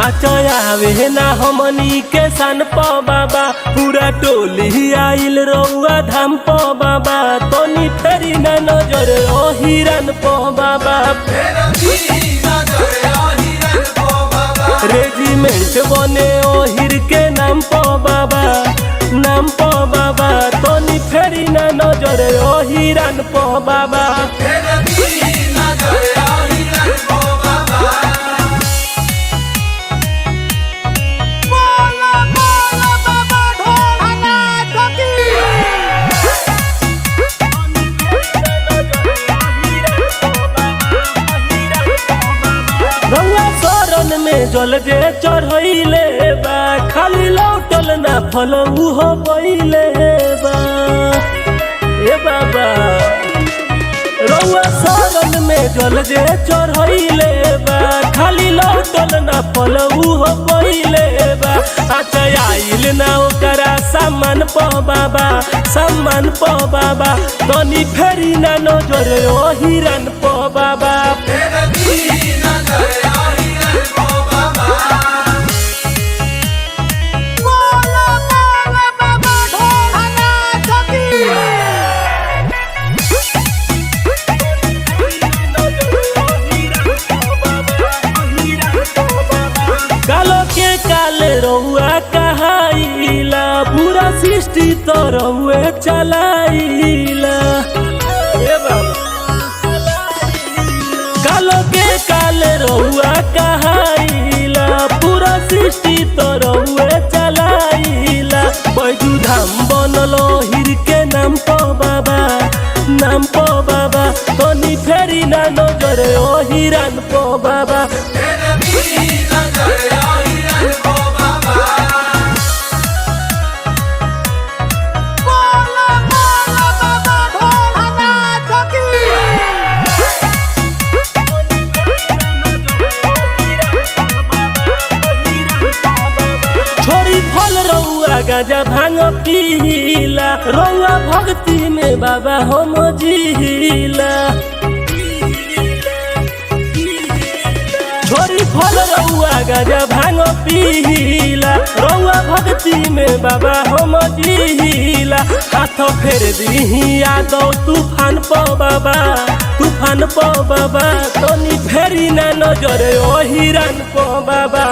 आवे ना हमनी के सन प बाबा पूरा टोली आइल रउआ धाम प बाबा तनी फेरी ना नजर ओ हिरन प बाबा रेजिमेंट बने ओ हिर के नाम प बाबा नाम प बाबा तनी फेरी ना नजर ओ हिरन प बाबा में जल जे चढ़ैले बा खाली लौटल ना फल उहो पहिले बा ए बाबा रउआ शरण में जल जे चढ़ैले बा खाली लौटल ना फल उहो पहिले बा अच्छा आइल ना ओकरा सामान प बाबा सामान प बाबा तनी फेरी ना नजर ओ हिरन प बाबा रउआ कहाइला पूरा सृष्टि तो रउए चलाइला कालो के काल रउआ कहाइला पूरा सृष्टि तो रउए चलाइला बैजू धाम बनलो हिर के नाम प बाबा नाम प बाबा तनी फेरी ना नजर ओ हिरन प बाबा गाजा भांग पीला रउआ भक्ति में बाबा हम जिला छोरी फल रउआ गाजा भांग पीला रउआ भक्ति में बाबा हम जिला हाथ फेर दीही यादव तूफान प बाबा तूफान प बाबा तनी फेरी ना नजर ओ हिरन प बाबा